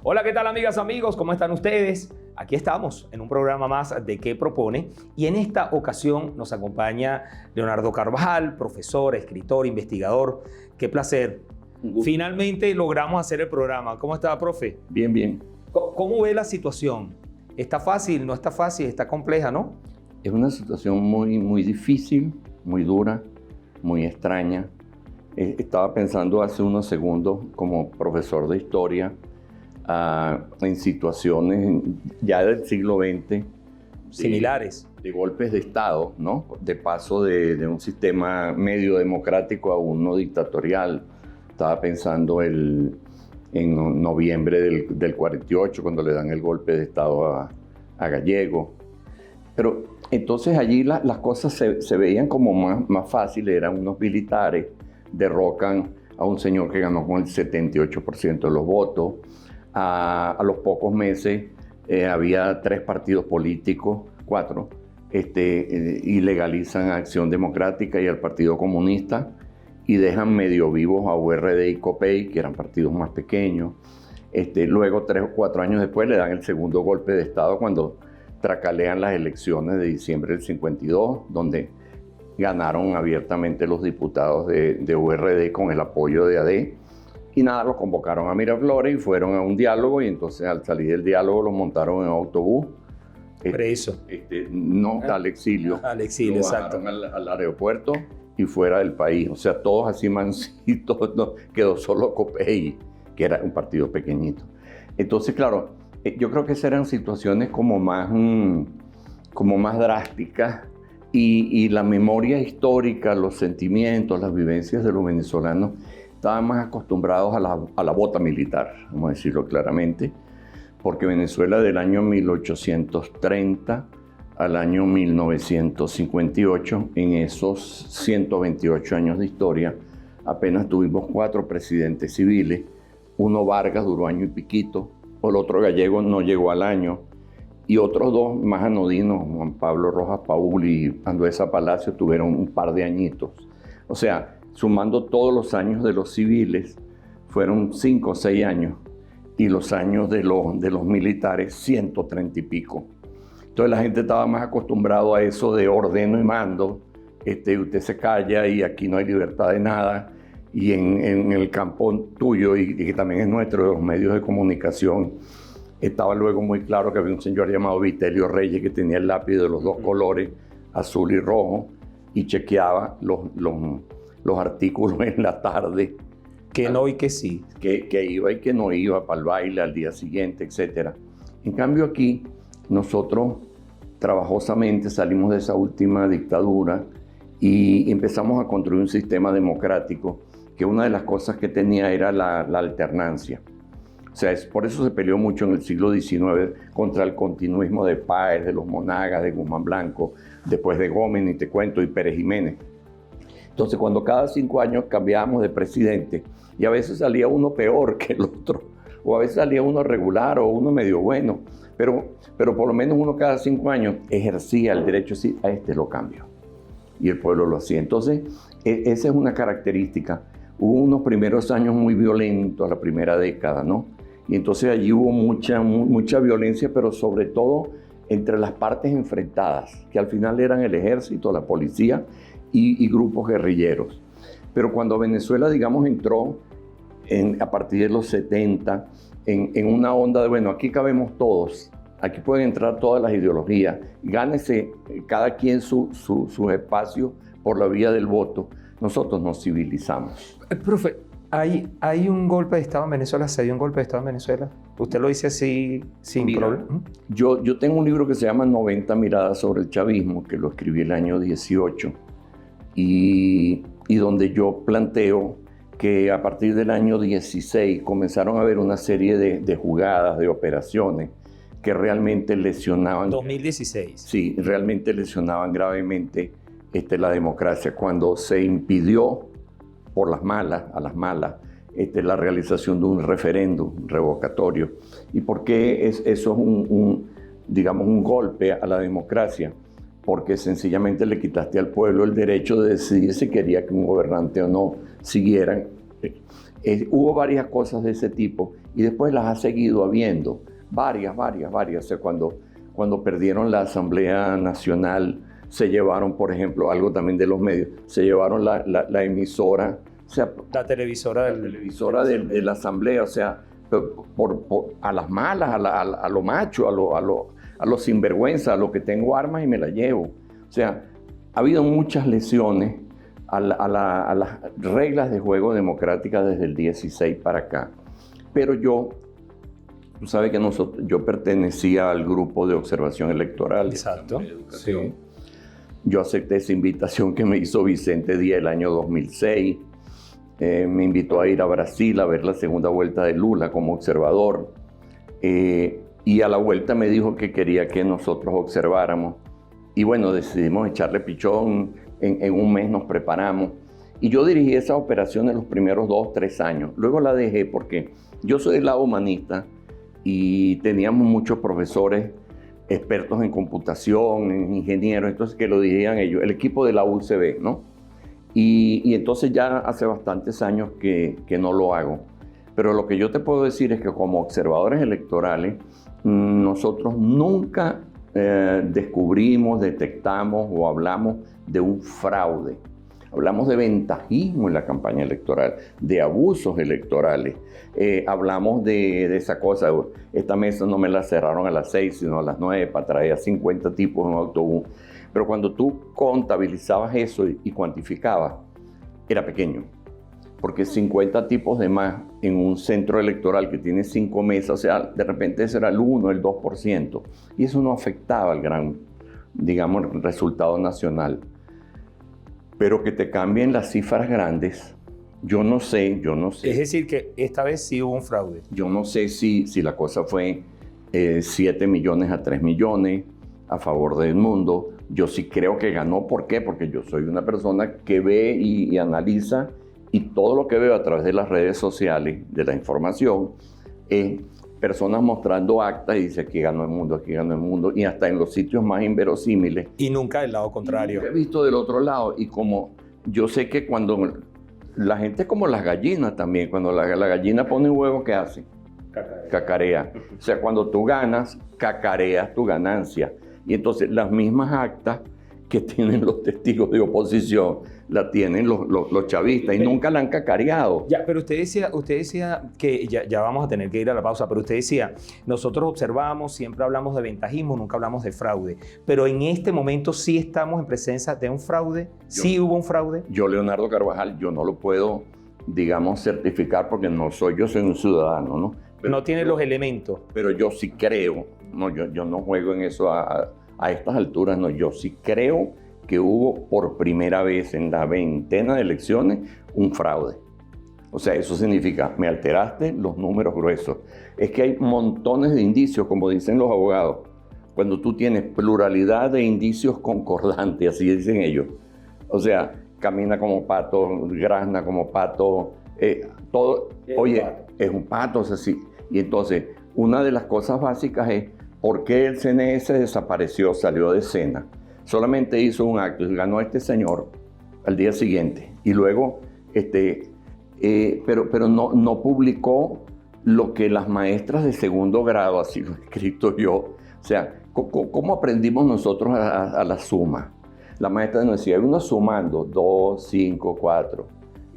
Hola, ¿qué tal amigas, amigos? ¿Cómo están ustedes? Aquí estamos en un programa más de ¿Qué propone? Y en esta ocasión nos acompaña Leonardo Carvajal, profesor, escritor, investigador. ¡Qué placer! Finalmente logramos hacer el programa. ¿Cómo está, profe? Bien, bien. ¿Cómo ve la situación? ¿Está fácil? ¿No está fácil? ¿Está compleja, no? Es una situación muy difícil, muy dura, muy extraña. Estaba pensando hace unos segundos como profesor de historia en situaciones ya del siglo XX similares de golpes de Estado, ¿no? De paso de un sistema medio democrático a uno dictatorial. Estaba pensando en noviembre del 48, cuando le dan el golpe de Estado a Gallego. Pero entonces allí las cosas se veían como más fáciles. Eran unos militares, derrocan a un señor que ganó con el 78% de los votos. A los pocos meses había 3 partidos políticos, 4, y legalizan a Acción Democrática y al Partido Comunista y dejan medio vivos a URD y COPEI, que eran partidos más pequeños. Luego, 3 o 4 años después, le dan el segundo golpe de Estado cuando tracalean las elecciones de diciembre del 52, donde ganaron abiertamente los diputados de URD con el apoyo de AD. Y nada, los convocaron a Miraflores y fueron a un diálogo, y entonces al salir del diálogo los montaron en autobús. Preso. No, al exilio. Al exilio, exacto. Al aeropuerto y fuera del país. O sea, todos así mancitos, no, quedó solo COPEI, que era un partido pequeñito. Entonces, claro, yo creo que esas eran situaciones como más drásticas, y la memoria histórica, los sentimientos, las vivencias de los venezolanos estaban más acostumbrados a la bota militar, vamos a decirlo claramente, porque Venezuela del año 1830 al año 1958, en esos 128 años de historia, apenas tuvimos 4 presidentes civiles. Uno, Vargas, duró año y piquito, o el otro, Gallego, no llegó al año, y otros 2 más anodinos, Juan Pablo Rojas Paul y Andueza Palacio, tuvieron un par de añitos. O sea, sumando todos los años de los civiles, fueron 5 o 6 años, y los años de los militares, 130 y pico. Entonces la gente estaba más acostumbrado a eso de ordeno y mando, usted se calla y aquí no hay libertad de nada, y en el campo tuyo, y que también es nuestro, de los medios de comunicación, estaba luego muy claro que había un señor llamado Vitelio Reyes que tenía el lápiz de los 2 colores, azul y rojo, y chequeaba los artículos en la tarde. Que no y que sí. Que iba y que no iba para el baile al día siguiente, etc. En cambio aquí, nosotros trabajosamente salimos de esa última dictadura y empezamos a construir un sistema democrático, que una de las cosas que tenía era la alternancia. O sea, por eso se peleó mucho en el siglo XIX contra el continuismo de Páez, de los Monagas, de Guzmán Blanco, después de Gómez, ni te cuento, y Pérez Jiménez. Entonces, cuando cada 5 años cambiábamos de presidente, y a veces salía uno peor que el otro, o a veces salía uno regular o uno medio bueno, pero por lo menos uno cada 5 años ejercía el derecho a decir, a este lo cambio. Y el pueblo lo hacía. Entonces, esa es una característica. Hubo unos primeros años muy violentos, la primera década, ¿no? Y entonces allí hubo mucha violencia, pero sobre todo entre las partes enfrentadas, que al final eran el ejército, la policía y grupos guerrilleros. Pero cuando Venezuela, digamos, entró a partir de los 70 en una onda de, bueno, aquí cabemos todos, aquí pueden entrar todas las ideologías, gánese cada quien sus espacios por la vía del voto, nosotros nos civilizamos. Profe, ¿hay un golpe de Estado en Venezuela? ¿Se dio un golpe de Estado en Venezuela? ¿Usted lo dice así sin problema? Yo tengo un libro que se llama 90 miradas sobre el chavismo, que lo escribí el año 18, y donde yo planteo que a partir del año 16 comenzaron a haber una serie de jugadas, de operaciones que realmente lesionaban... 2016. Sí, realmente lesionaban gravemente la democracia, cuando se impidió por a las malas, la realización de un referéndum revocatorio. ¿Y por qué eso es un golpe a la democracia? Porque sencillamente le quitaste al pueblo el derecho de decidir si quería que un gobernante o no siguieran Hubo varias cosas de ese tipo y después las ha seguido habiendo, varias. O sea, cuando perdieron la Asamblea Nacional, se llevaron, por ejemplo, algo también de los medios, se llevaron la emisora, o sea, La televisora de la Asamblea, o sea, a las malas, a lo macho, a lo sinvergüenza, a lo que tengo armas y me las llevo. O sea, ha habido muchas lesiones a las reglas de juego democráticas desde el 16 para acá. Pero tú sabes que yo pertenecía al grupo de observación electoral. Exacto. Sí. Yo acepté esa invitación que me hizo Vicente Díaz el año 2006. Me invitó a ir a Brasil a ver la segunda vuelta de Lula como observador. Y a la vuelta me dijo que quería que nosotros observáramos. Y bueno, decidimos echarle pichón. En un mes nos preparamos. Y yo dirigí esa operación en los primeros 2, 3 años. Luego la dejé porque yo soy del lado humanista y teníamos muchos profesores expertos en computación, en ingenieros, entonces que lo dirigían ellos, el equipo de la UCB, ¿no? Y entonces ya hace bastantes años que no lo hago. Pero lo que yo te puedo decir es que como observadores electorales, nosotros nunca descubrimos, detectamos o hablamos de un fraude. Hablamos de ventajismo en la campaña electoral, de abusos electorales. Hablamos de esa cosa, esta mesa no me la cerraron a las 6, sino a las 9 para traer a 50 tipos en un autobús. Pero cuando tú contabilizabas eso y cuantificabas, era pequeño. Porque 50 tipos de más en un centro electoral que tiene 5 mesas, o sea, de repente ese era el 1, el 2%. Y eso no afectaba al gran, digamos, resultado nacional. Pero que te cambien las cifras grandes, yo no sé. Es decir, que esta vez sí hubo un fraude. Yo no sé si la cosa fue 7 millones a 3 millones a favor del mundo. Yo sí creo que ganó. ¿Por qué? Porque yo soy una persona que ve y analiza, y todo lo que veo a través de las redes sociales, de la información, es personas mostrando actas y dice aquí ganó el mundo, y hasta en los sitios más inverosímiles. Y nunca del lado contrario. He visto del otro lado, y como yo sé que cuando la gente es como las gallinas también, cuando la gallina pone un huevo, ¿qué hace? Cacarea. O sea, cuando tú ganas, cacareas tu ganancia. Y entonces las mismas actas que tienen los testigos de oposición la tienen los chavistas y nunca la han cacareado. Ya, pero usted decía que ya vamos a tener que ir a la pausa, pero usted decía, nosotros observamos, siempre hablamos de ventajismo, nunca hablamos de fraude, pero en este momento sí estamos en presencia de un fraude, sí hubo un fraude. Yo, Leonardo Carvajal, yo no lo puedo, digamos, certificar porque yo soy un ciudadano, ¿no? Pero no tiene los elementos. Pero yo sí creo, no, yo no juego en eso a estas alturas, no, yo sí creo que hubo por primera vez en la veintena de elecciones un fraude. O sea, eso significa, me alteraste los números gruesos. Es que hay montones de indicios, como dicen los abogados, cuando tú tienes pluralidad de indicios concordantes, así dicen ellos. O sea, camina como pato, grazna como pato, todo, oye, es un pato, o sea, sí. Y entonces, una de las cosas básicas es, ¿por qué el CNE se desapareció, salió de escena? Solamente hizo un acto y ganó este señor al día siguiente. Y luego, pero no publicó lo que las maestras de segundo grado, así lo he escrito yo. O sea, ¿cómo aprendimos nosotros a la suma? La maestra nos decía, uno sumando 2, 5, 4.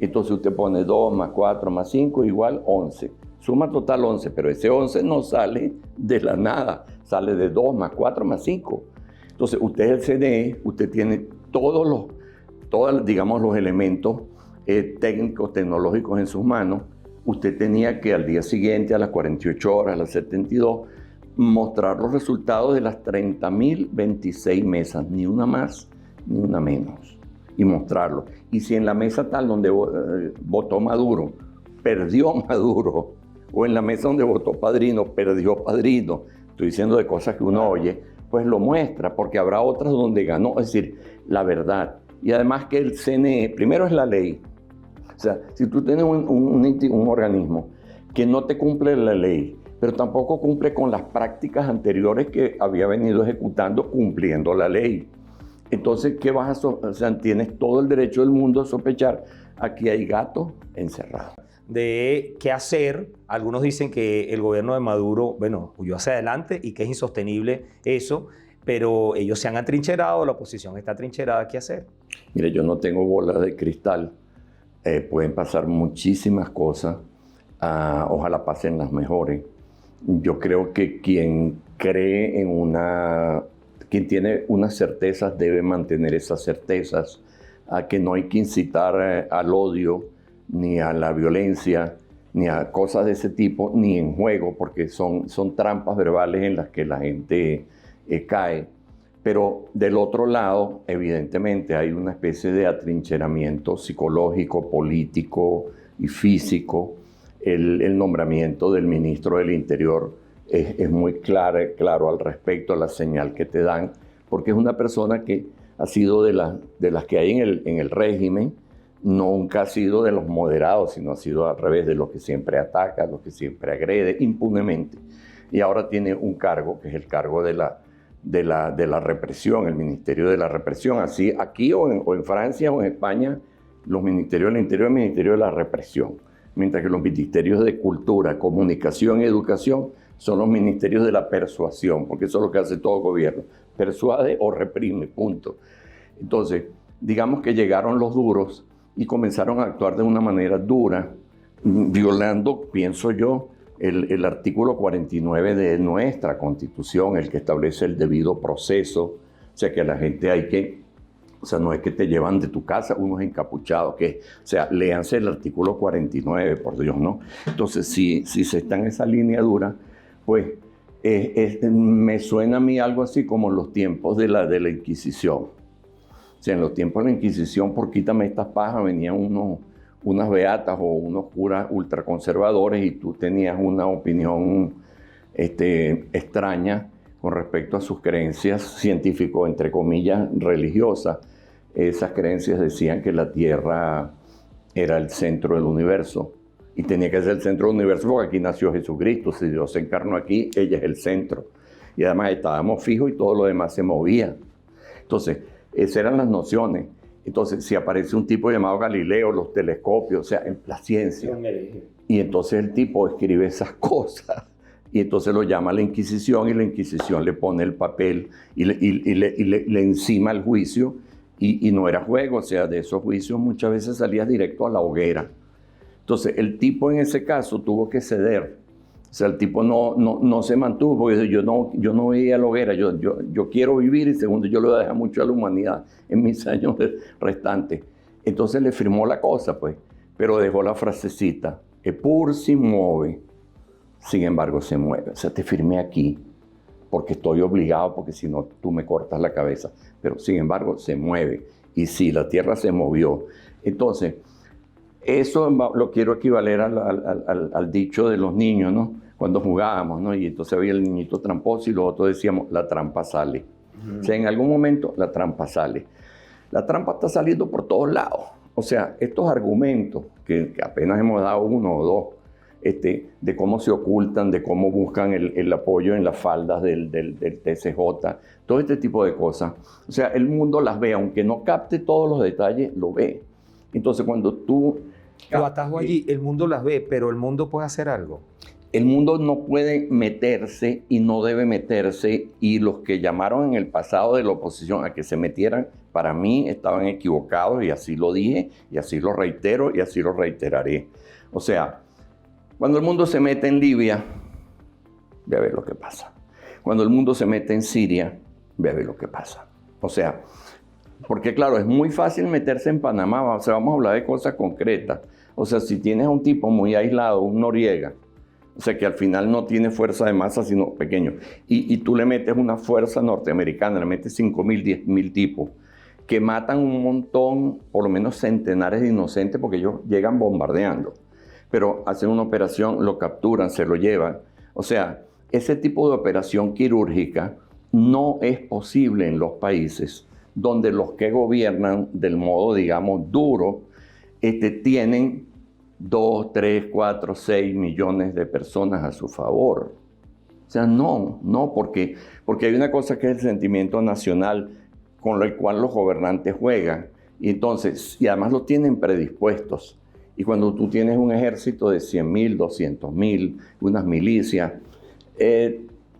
Entonces usted pone 2 más 4 más 5 igual 11. Suma total 11, pero ese 11 no sale de la nada. Sale de 2 más 4 más 5. Entonces, usted es el CNE, usted tiene todos los elementos técnicos, tecnológicos en sus manos. Usted tenía que al día siguiente, a las 48 horas, a las 72, mostrar los resultados de las 30.026 mesas, ni una más, ni una menos, y mostrarlo. Y si en la mesa tal donde votó Maduro, perdió Maduro, o en la mesa donde votó Padrino, perdió Padrino, estoy diciendo de cosas que uno oye, pues lo muestra, porque habrá otras donde ganó, es decir, la verdad. Y además que el CNE, primero es la ley. O sea, si tú tienes un organismo que no te cumple la ley, pero tampoco cumple con las prácticas anteriores que había venido ejecutando cumpliendo la ley, entonces, ¿qué vas a o sea, tienes todo el derecho del mundo a sospechar? Aquí hay gato encerrado. de qué hacer. Algunos dicen que el gobierno de Maduro, bueno, huyó hacia adelante y que es insostenible eso, pero ellos se han atrincherado, la oposición está atrincherada, ¿qué hacer? Mire, yo no tengo bola de cristal, pueden pasar muchísimas cosas, ojalá pasen las mejores. Yo creo que quien cree quien tiene unas certezas debe mantener esas certezas, que no hay que incitar al odio, ni a la violencia, ni a cosas de ese tipo, ni en juego, porque son trampas verbales en las que la gente cae. Pero del otro lado, evidentemente, hay una especie de atrincheramiento psicológico, político y físico. El nombramiento del ministro del Interior es muy claro al respecto, a la señal que te dan, porque es una persona que ha sido de las que hay en el régimen. Nunca ha sido de los moderados, sino ha sido al revés, de los que siempre ataca, los que siempre agrede impunemente. Y ahora tiene un cargo, que es el cargo de la represión, el Ministerio de la Represión. Así, aquí o en Francia o en España, los ministerios del Interior, el Ministerio de la Represión. Mientras que los ministerios de Cultura, Comunicación y Educación son los ministerios de la persuasión, porque eso es lo que hace todo gobierno. Persuade o reprime, punto. Entonces, digamos que llegaron los duros y comenzaron a actuar de una manera dura, violando, pienso yo, el artículo 49 de nuestra Constitución, el que establece el debido proceso. O sea, que a la gente o sea, no es que te llevan de tu casa unos encapuchados, o sea, léanse el artículo 49, por Dios, ¿no? Entonces, si se está en esa línea dura, pues me suena a mí algo así como los tiempos de la Inquisición. O sea, en los tiempos de la Inquisición, por quítame estas pajas, venían unas beatas o unos curas ultraconservadores y tú tenías una opinión extraña con respecto a sus creencias científicos, entre comillas, religiosas. Esas creencias decían que la Tierra era el centro del universo y tenía que ser el centro del universo porque aquí nació Jesucristo. Si Dios se encarnó aquí, ella es el centro. Y además estábamos fijos y todo lo demás se movía. Entonces, esas eran las nociones. Entonces, si aparece un tipo llamado Galileo, los telescopios, o sea, en la ciencia. Y entonces el tipo escribe esas cosas. Y entonces lo llama a la Inquisición y la Inquisición le pone el papel y le encima el juicio. Y no era juego, o sea, de esos juicios muchas veces salías directo a la hoguera. Entonces, el tipo en ese caso tuvo que ceder. O sea, el tipo no se mantuvo, porque yo no veía la hoguera, yo quiero vivir y segundo, yo le voy a dejar mucho a la humanidad en mis años restantes. Entonces le firmó la cosa, pues, pero dejó la frasecita, Eppur si muove, sin embargo se mueve. O sea, te firmé aquí porque estoy obligado, porque si no tú me cortas la cabeza, pero sin embargo se mueve. Y sí, la tierra se movió. Entonces, eso lo quiero equivaler al dicho de los niños, ¿no? Cuando jugábamos, ¿no? Y entonces había el niñito tramposo y los otros decíamos, la trampa sale. O sea, en algún momento la trampa sale. La trampa está saliendo por todos lados. O sea, estos argumentos, que apenas hemos dado uno o dos, de cómo se ocultan, de cómo buscan el apoyo en las faldas del TCJ, todo este tipo de cosas. O sea, el mundo las ve, aunque no capte todos los detalles, lo ve. Entonces, cuando tú... Lo atajo allí, el mundo las ve, pero el mundo puede hacer algo. El mundo no puede meterse y no debe meterse, y los que llamaron en el pasado de la oposición a que se metieran, para mí estaban equivocados, y así lo dije, y así lo reitero, y así lo reiteraré. O sea, cuando el mundo se mete en Libia, ve a ver lo que pasa. Cuando el mundo se mete en Siria, ve a ver lo que pasa. O sea, porque claro, es muy fácil meterse en Panamá, o sea, vamos a hablar de cosas concretas. O sea, si tienes a un tipo muy aislado, un Noriega, o sea, que al final no tiene fuerza de masa, sino pequeño, y tú le metes una fuerza norteamericana, le metes 5,000, 10,000 tipos, que matan un montón, por lo menos centenares de inocentes, porque ellos llegan bombardeando, pero hacen una operación, lo capturan, se lo llevan. O sea, ese tipo de operación quirúrgica no es posible en los países donde los que gobiernan del modo, digamos, duro, tienen 2, 3, 4, 6 millones de personas a su favor. O sea, no, porque hay una cosa que es el sentimiento nacional con el cual los gobernantes juegan, y además lo tienen predispuestos. Y cuando tú tienes un ejército de 100.000, 200.000, unas milicias,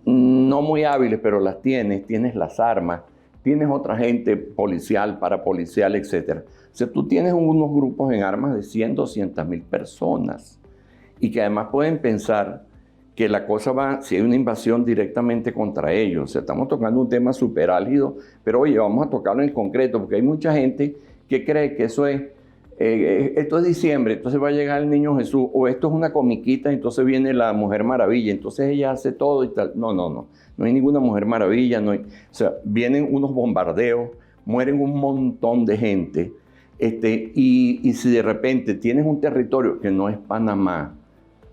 no muy hábiles, pero las tienes las armas, tienes otra gente policial, parapolicial, etc. O sea, tú tienes unos grupos en armas de 100, 200.000 personas y que además pueden pensar que la cosa va, si hay una invasión directamente contra ellos. O sea, estamos tocando un tema súper álgido, pero oye, vamos a tocarlo en concreto, porque hay mucha gente que cree que eso es, esto es diciembre, entonces va a llegar el niño Jesús, o esto es una comiquita, entonces viene la Mujer Maravilla, entonces ella hace todo y tal. No hay ninguna Mujer Maravilla, o sea, vienen unos bombardeos, mueren un montón de gente, y si de repente tienes un territorio que no es Panamá,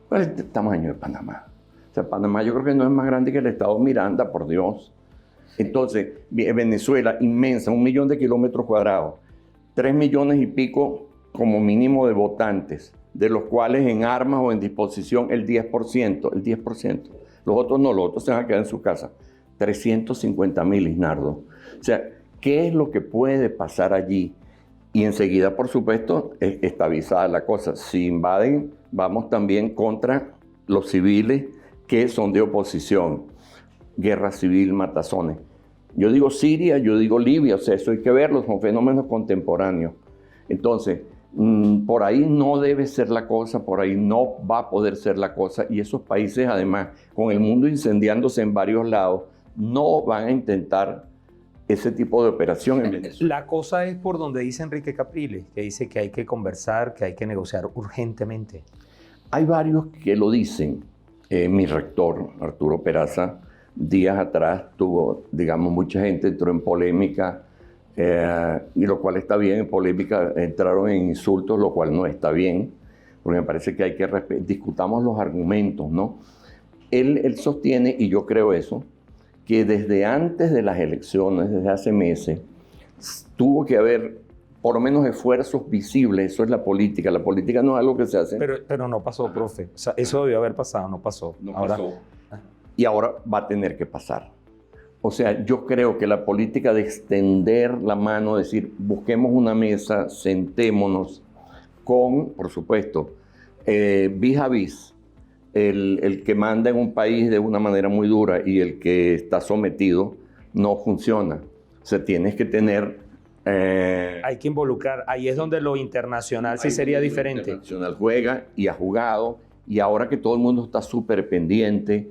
¿cuál es el tamaño de Panamá? O sea, Panamá yo creo que no es más grande que el estado Miranda, por Dios. Entonces, Venezuela, inmensa, 1 millón de kilómetros cuadrados, 3 millones y pico como mínimo de votantes, de los cuales en armas o en disposición el 10%. Los otros no, los otros se van a quedar en su casa. 350.000, Isnardo. O sea, ¿qué es lo que puede pasar allí? Y enseguida, por supuesto, está avisada la cosa. Si invaden, vamos también contra los civiles que son de oposición. Guerra civil, matazones. Yo digo Siria, yo digo Libia, o sea, eso hay que verlo, son fenómenos contemporáneos. Entonces, por ahí no debe ser la cosa, por ahí no va a poder ser la cosa, y esos países, además, con el mundo incendiándose en varios lados, no van a intentar ese tipo de operación en Venezuela. La cosa es por donde dice Enrique Capriles, que dice que hay que conversar, que hay que negociar urgentemente. Hay varios que lo dicen. Mi rector, Arturo Peraza, días atrás tuvo, digamos, mucha gente entró en polémica, y lo cual está bien, en polémica entraron en insultos, lo cual no está bien, porque me parece que hay que discutamos los argumentos, ¿no? Él sostiene, y yo creo eso, que desde antes de las elecciones, desde hace meses, tuvo que haber por lo menos esfuerzos visibles. Eso es la política no es algo que se hace. Pero no pasó, profe. O sea, eso debió haber pasado, no pasó. No pasó. Y ahora va a tener que pasar. O sea, yo creo que la política de extender la mano, decir, busquemos una mesa, sentémonos con, por supuesto, vis a vis, el que manda en un país de una manera muy dura y el que está sometido, no funciona. O sea, tienes que tener... hay que involucrar, ahí es donde lo internacional sí sería diferente. Lo internacional juega y ha jugado, y ahora que todo el mundo está súper pendiente,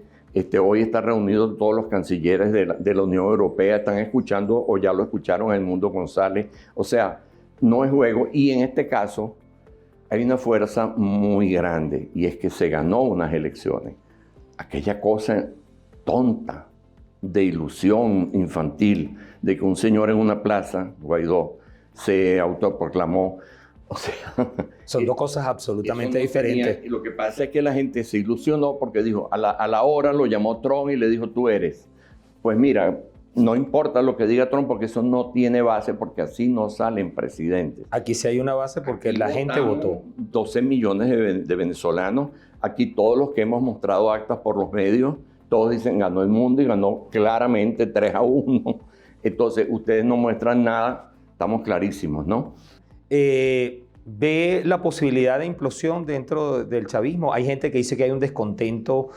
hoy está reunido todos los cancilleres de la Unión Europea, están escuchando o ya lo escucharon a Edmundo González. O sea, no es juego, y en este caso hay una fuerza muy grande, y es que se ganó unas elecciones. Aquella cosa tonta de ilusión infantil de que un señor en una plaza, Guaidó, se autoproclamó. O sea, son dos cosas absolutamente diferentes. Y lo que pasa es que la gente se ilusionó porque dijo, a la hora lo llamó Trump y le dijo, tú eres. Pues mira, no importa lo que diga Trump, porque eso no tiene base, porque así no salen presidentes. Aquí sí hay una base porque aquí la gente votó. 12 millones de venezolanos. Aquí todos los que hemos mostrado actas por los medios, todos dicen ganó el mundo y ganó claramente 3-1. Entonces, ustedes no muestran nada, estamos clarísimos, ¿no? ¿Ve la posibilidad de implosión dentro del chavismo? Hay gente que dice que hay un descontento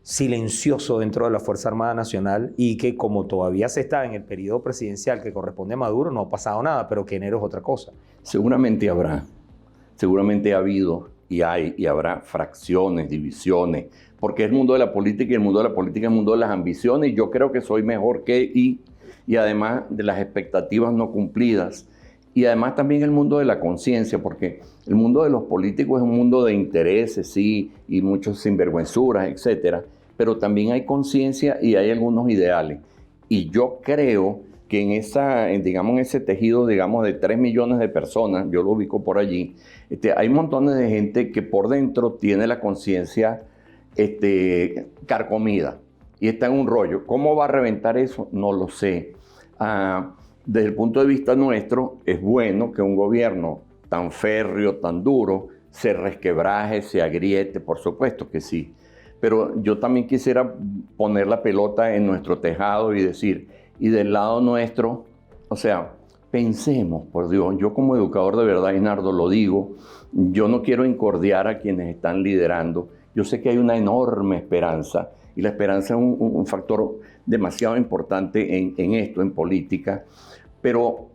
silencioso dentro de la Fuerza Armada Nacional y que como todavía se está en el periodo presidencial que corresponde a Maduro, no ha pasado nada, pero que enero es otra cosa. Seguramente ha habido y hay y habrá fracciones, divisiones, porque es el mundo de la política, y el mundo de la política es el mundo de las ambiciones, y yo creo que soy mejor que y además de las expectativas no cumplidas. Y además también el mundo de la conciencia, porque el mundo de los políticos es un mundo de intereses, sí, y muchos sinvergüenzuras, etcétera, pero también hay conciencia y hay algunos ideales. Y yo creo que en ese tejido, digamos, de 3 millones de personas, yo lo ubico por allí, hay montones de gente que por dentro tiene la conciencia carcomida y está en un rollo. ¿Cómo va a reventar eso? No lo sé. Desde el punto de vista nuestro, es bueno que un gobierno tan férreo, tan duro, se resquebraje, se agriete, por supuesto que sí. Pero yo también quisiera poner la pelota en nuestro tejado y decir, y del lado nuestro, o sea, pensemos, por Dios, yo como educador de verdad, Nardo, lo digo, yo no quiero incordiar a quienes están liderando. Yo sé que hay una enorme esperanza, y la esperanza es un factor demasiado importante en esto, en política, pero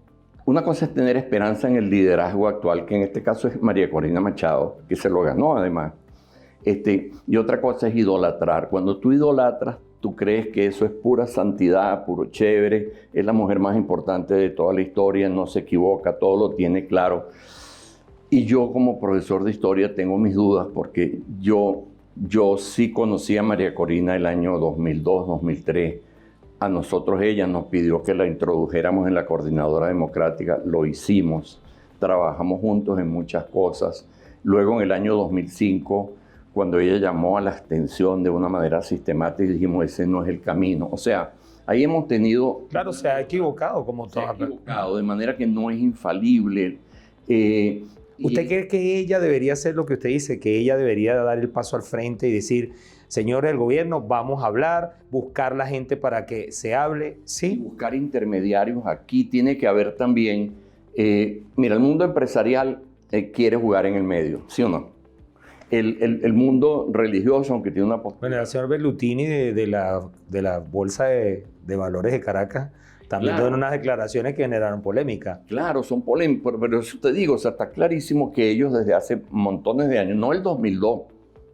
una cosa es tener esperanza en el liderazgo actual, que en este caso es María Corina Machado, que se lo ganó además. Y otra cosa es idolatrar. Cuando tú idolatras, tú crees que eso es pura santidad, puro chévere, es la mujer más importante de toda la historia, no se equivoca, todo lo tiene claro. Y yo como profesor de historia tengo mis dudas porque yo sí conocí a María Corina el año 2002, 2003. A nosotros ella nos pidió que la introdujéramos en la Coordinadora Democrática, lo hicimos, trabajamos juntos en muchas cosas. Luego en el año 2005, cuando ella llamó a la abstención de una manera sistemática, dijimos, ese no es el camino. O sea, ahí hemos tenido... Claro, se ha equivocado como todo. Se ha equivocado, de manera que no es infalible. ¿Usted cree que ella debería hacer lo que usted dice, que ella debería dar el paso al frente y decir, señores del gobierno, vamos a hablar, buscar la gente para que se hable? Sí. Buscar intermediarios. Aquí tiene que haber también... mira, el mundo empresarial quiere jugar en el medio, ¿sí o no? El mundo religioso, aunque tiene una... Bueno, el señor Berlutini de la Bolsa de Valores de Caracas también dio unas declaraciones que generaron polémica. Claro, son polémicas, pero eso te digo, o sea, está clarísimo que ellos desde hace montones de años, no el 2002,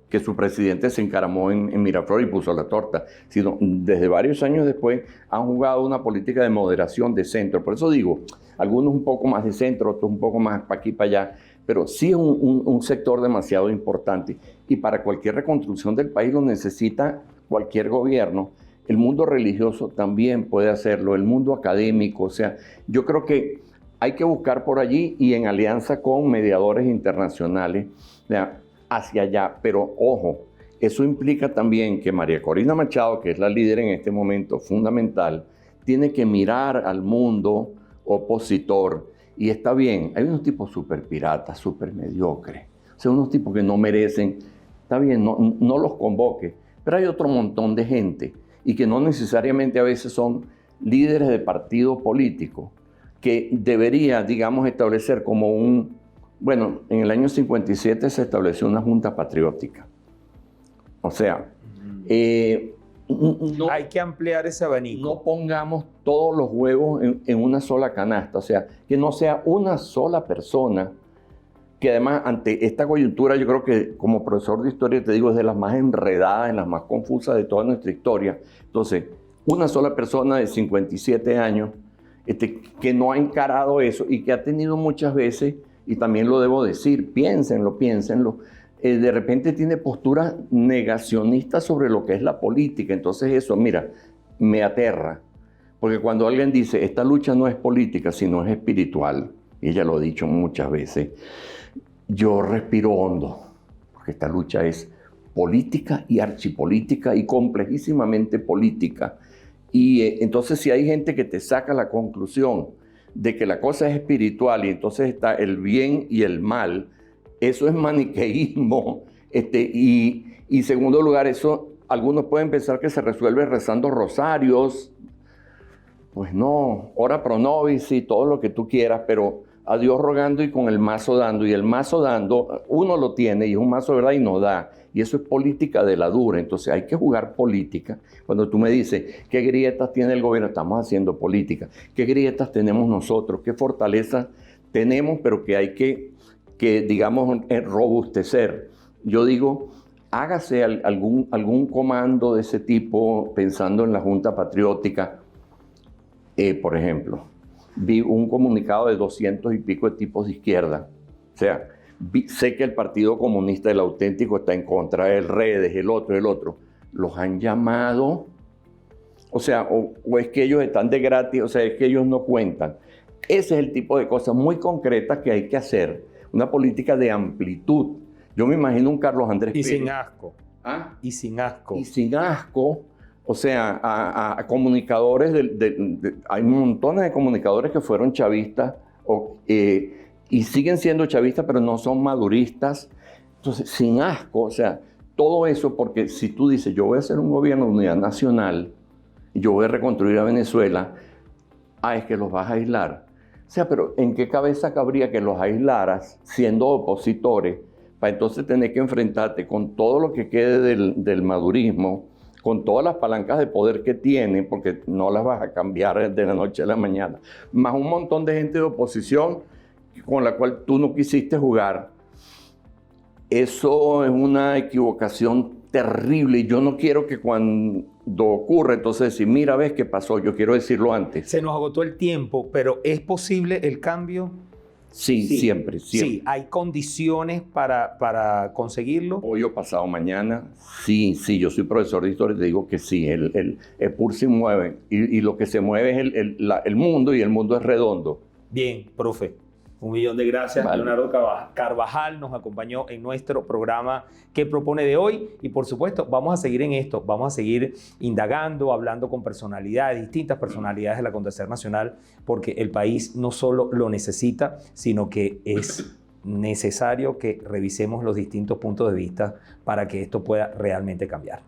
que su presidente se encaramó en Miraflores y puso la torta, sino desde varios años después han jugado una política de moderación de centro. Por eso digo, algunos un poco más de centro, otros un poco más para aquí, para allá, pero sí es un sector demasiado importante. Y para cualquier reconstrucción del país lo necesita cualquier gobierno. El mundo religioso también puede hacerlo, el mundo académico. O sea, yo creo que hay que buscar por allí y en alianza con mediadores internacionales hacia allá. Pero ojo, eso implica también que María Corina Machado, que es la líder en este momento fundamental, tiene que mirar al mundo opositor. Y está bien, hay unos tipos súper piratas, súper mediocres. O sea, unos tipos que no merecen, está bien, no los convoque. Pero hay otro montón de gente y que no necesariamente a veces son líderes de partido político, que debería, digamos, establecer como bueno, en el año 57 se estableció una junta patriótica. O sea, no, hay que ampliar ese abanico. No pongamos todos los huevos en una sola canasta, o sea, que no sea una sola persona, que además ante esta coyuntura yo creo que como profesor de historia te digo es de las más enredadas, de las más confusas de toda nuestra historia. Entonces, una sola persona de 57 años que no ha encarado eso y que ha tenido muchas veces, y también lo debo decir, piénsenlo, de repente tiene posturas negacionistas sobre lo que es la política. Entonces eso, mira, me aterra. Porque cuando alguien dice, esta lucha no es política, sino es espiritual, y ella lo ha dicho muchas veces, yo respiro hondo, porque esta lucha es política y archipolítica y complejísimamente política. Y entonces si hay gente que te saca la conclusión de que la cosa es espiritual y entonces está el bien y el mal, eso es maniqueísmo. Y segundo lugar, eso algunos pueden pensar que se resuelve rezando rosarios. Pues no, ora pro nobis y todo lo que tú quieras, pero a Dios rogando y con el mazo dando. Y el mazo dando, uno lo tiene y es un mazo de verdad y no da. Y eso es política de la dura. Entonces hay que jugar política. Cuando tú me dices, ¿qué grietas tiene el gobierno? Estamos haciendo política. ¿Qué grietas tenemos nosotros? ¿Qué fortalezas tenemos? Pero que hay que digamos, robustecer. Yo digo, hágase algún comando de ese tipo pensando en la Junta Patriótica. Por ejemplo, vi un comunicado de 200 y pico de tipos de izquierda. O sea, sé que el Partido Comunista, el auténtico, está en contra de Redes, el otro. Los han llamado, o sea, o es que ellos están de gratis, o sea, es que ellos no cuentan. Ese es el tipo de cosas muy concretas que hay que hacer. Una política de amplitud. Yo me imagino un Carlos Andrés Pérez. Y sin asco. ¿Ah? Y sin asco. Y sin asco. O sea, a comunicadores, hay montones de comunicadores que fueron chavistas y siguen siendo chavistas, pero no son maduristas. Entonces, sin asco, o sea, todo eso, porque si tú dices, yo voy a hacer un gobierno de unidad nacional, y yo voy a reconstruir a Venezuela, es que los vas a aislar. O sea, pero ¿en qué cabeza cabría que los aislaras siendo opositores para entonces tener que enfrentarte con todo lo que quede del madurismo, con todas las palancas de poder que tienen, porque no las vas a cambiar de la noche a la mañana, más un montón de gente de oposición con la cual tú no quisiste jugar? Eso es una equivocación terrible y yo no quiero que cuando ocurra entonces decir, mira, ves qué pasó, yo quiero decirlo antes. Se nos agotó el tiempo, pero ¿es posible el cambio? Sí, siempre. Sí, ¿hay condiciones para conseguirlo? Hoy o pasado mañana, sí, yo soy profesor de historia y te digo que sí, el PUR se mueve y lo que se mueve es el mundo y el mundo es redondo. Bien, profe. 1.000.000 de gracias. Vale. Leonardo Carvajal nos acompañó en nuestro programa ¿Qué propone de hoy? Y por supuesto, vamos a seguir en esto, vamos a seguir indagando, hablando con personalidades, distintas personalidades del acontecer nacional, porque el país no solo lo necesita, sino que es necesario que revisemos los distintos puntos de vista para que esto pueda realmente cambiar.